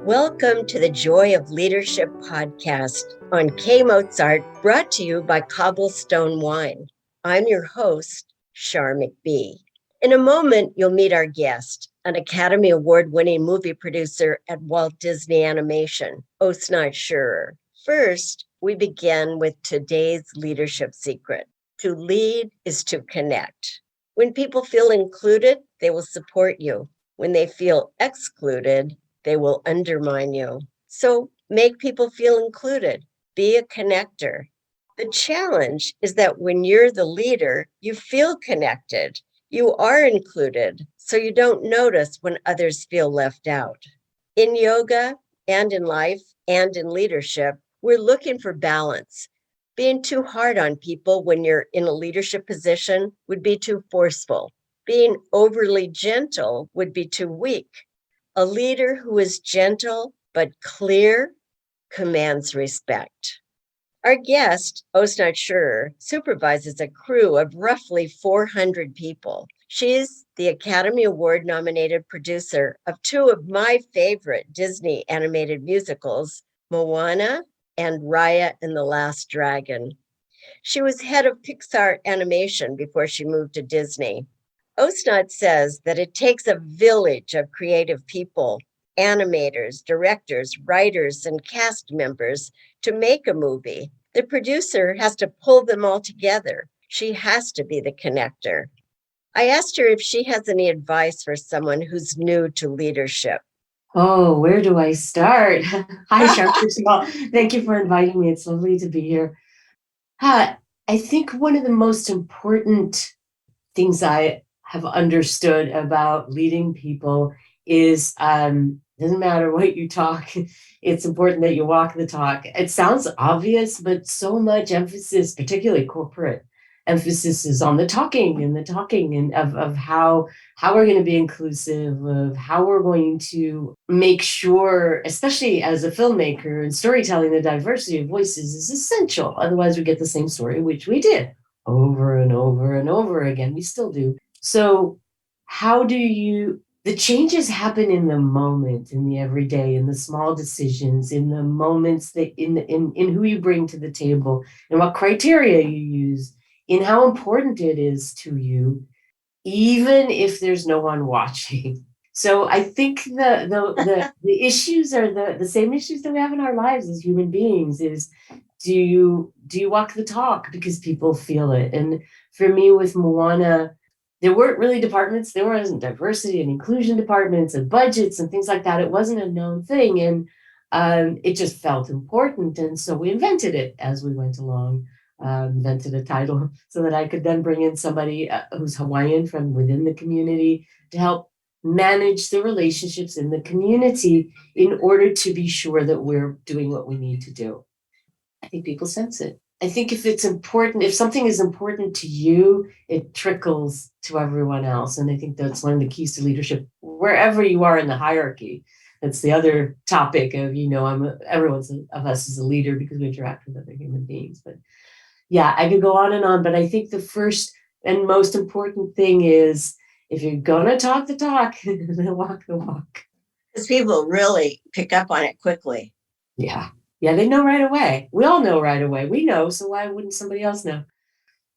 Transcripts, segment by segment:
Welcome to the Joy of Leadership podcast on K Mozart, brought to you by Cobblestone Wine. I'm your host, Shar McBee. In a moment, you'll meet our guest, an Academy Award-winning movie producer at Walt Disney Animation, Osnat Shurer. First, we begin with today's leadership secret. To lead is to connect. When people feel included, they will support you. When they feel excluded, they will undermine you. So make people feel included. Be a connector. The challenge is that when you're the leader, you feel connected. You are included, so you don't notice when others feel left out. In yoga and in life and in leadership, we're looking for balance. Being too hard on people when you're in a leadership position would be too forceful. Being overly gentle would be too weak. A leader who is gentle but clear commands respect. Our guest, Osnat Shurer, supervises a crew of roughly 400 people. She's the Academy Award nominated producer of two of my favorite Disney animated musicals, Moana and Raya and the Last Dragon. She was head of Pixar animation before she moved to Disney. Osnat says that it takes a village of creative people, animators, directors, writers, and cast members to make a movie. The producer has to pull them all together. She has to be the connector. I asked her if she has any advice for someone who's new to leadership. Oh, where do I start? Hi, Sharp. First of all, thank you for inviting me. It's lovely to be here. Uh, I think one of the most important things I have understood about leading people is doesn't matter what you talk, it's important that you walk the talk. It sounds obvious, but so much emphasis, particularly corporate emphasis, is on the talking and of how we're going to be inclusive, of how we're going to make sure, especially as a filmmaker and storytelling, the diversity of voices is essential. Otherwise we get the same story, which we did over and over and over again. We still do. So, how do you, the changes happen in the moment, in the everyday, in the small decisions, in the moments that, in who you bring to the table, and what criteria you use, in how important it is to you, even if there's no one watching. So I think the issues are the same issues that we have in our lives as human beings. Is do you walk the talk because people feel it? And for me with Moana, there weren't really departments. There wasn't diversity and inclusion departments and budgets and things like that. It wasn't a known thing, and it just felt important. And so we invented it as we went along. Invented a title so that I could then bring in somebody who's Hawaiian from within the community to help manage the relationships in the community in order to be sure that we're doing what we need to do. I think people sense it. I think if it's important, if something is important to you, it trickles to everyone else. And I think that's one of the keys to leadership, wherever you are in the hierarchy. That's the other topic of, everyone's of us is a leader because we interact with other human beings. But yeah, I could go on and on, but I think the first and most important thing is if you're gonna talk the talk, then walk the walk. Because people really pick up on it quickly. Yeah. Yeah, they know right away. We all know right away. We know, so why wouldn't somebody else know?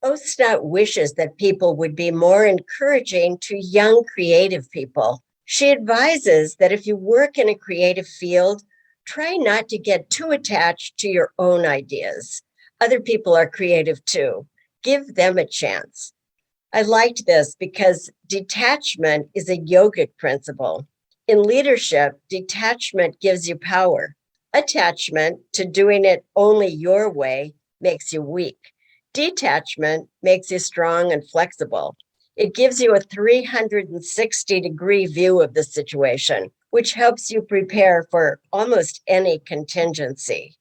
Osnat wishes that people would be more encouraging to young creative people. She advises that if you work in a creative field, try not to get too attached to your own ideas. Other people are creative too. Give them a chance. I liked this because detachment is a yogic principle. In leadership, detachment gives you power. Attachment to doing it only your way makes you weak. Detachment makes you strong and flexible. It gives you a 360-degree view of the situation, which helps you prepare for almost any contingency.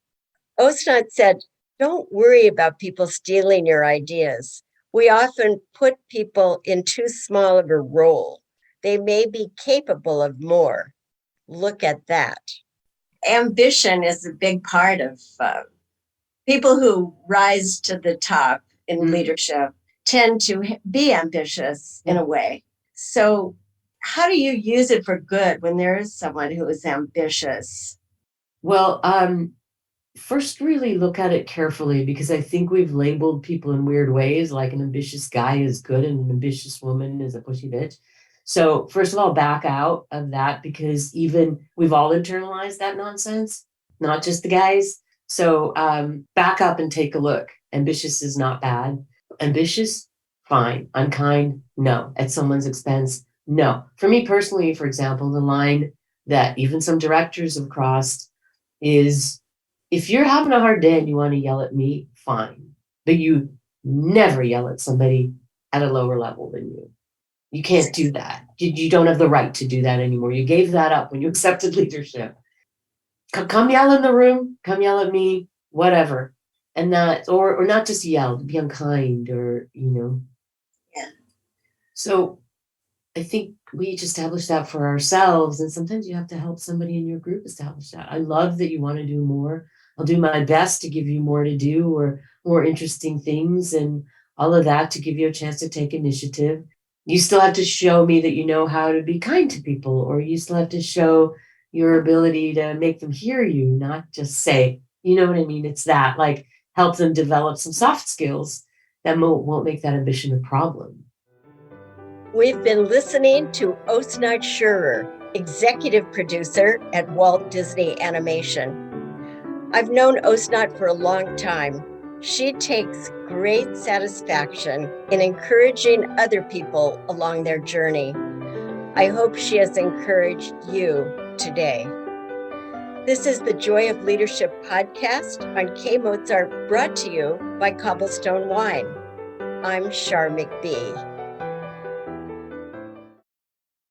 Osnat said, don't worry about people stealing your ideas. We often put people in too small of a role. They may be capable of more. Look at that. Ambition is a big part of people who rise to the top in leadership tend to be ambitious in a way. So, how do you use it for good when there is someone who is ambitious? Well, first really look at it carefully because I think we've labeled people in weird ways, like an ambitious guy is good and an ambitious woman is a pushy bitch. So first of all, back out of that because even we've all internalized that nonsense, not just the guys. So back up and take a look. Ambitious is not bad. Ambitious, fine. Unkind, no. At someone's expense, no. For me personally, for example, the line that even some directors have crossed is if you're having a hard day and you want to yell at me, fine. But you never yell at somebody at a lower level than you. You can't do that. You don't have the right to do that anymore. You gave that up when you accepted leadership. Come yell in the room, come yell at me, whatever. And that, or not just yell, be unkind or, Yeah. So I think we each establish that for ourselves. And sometimes you have to help somebody in your group establish that. I love that you want to do more. I'll do my best to give you more to do or more interesting things and all of that to give you a chance to take initiative. You still have to show me that you know how to be kind to people, or you still have to show your ability to make them hear you, not just say, you know what I mean? It's that, like, help them develop some soft skills that won't make that ambition a problem. We've been listening to Osnat Shurer, executive producer at Walt Disney Animation. I've known Osnat for a long time. She takes great satisfaction in encouraging other people along their journey. I hope she has encouraged you today. This is the Joy of Leadership podcast on K Mozart, brought to you by Cobblestone Wine. I'm Char McBee.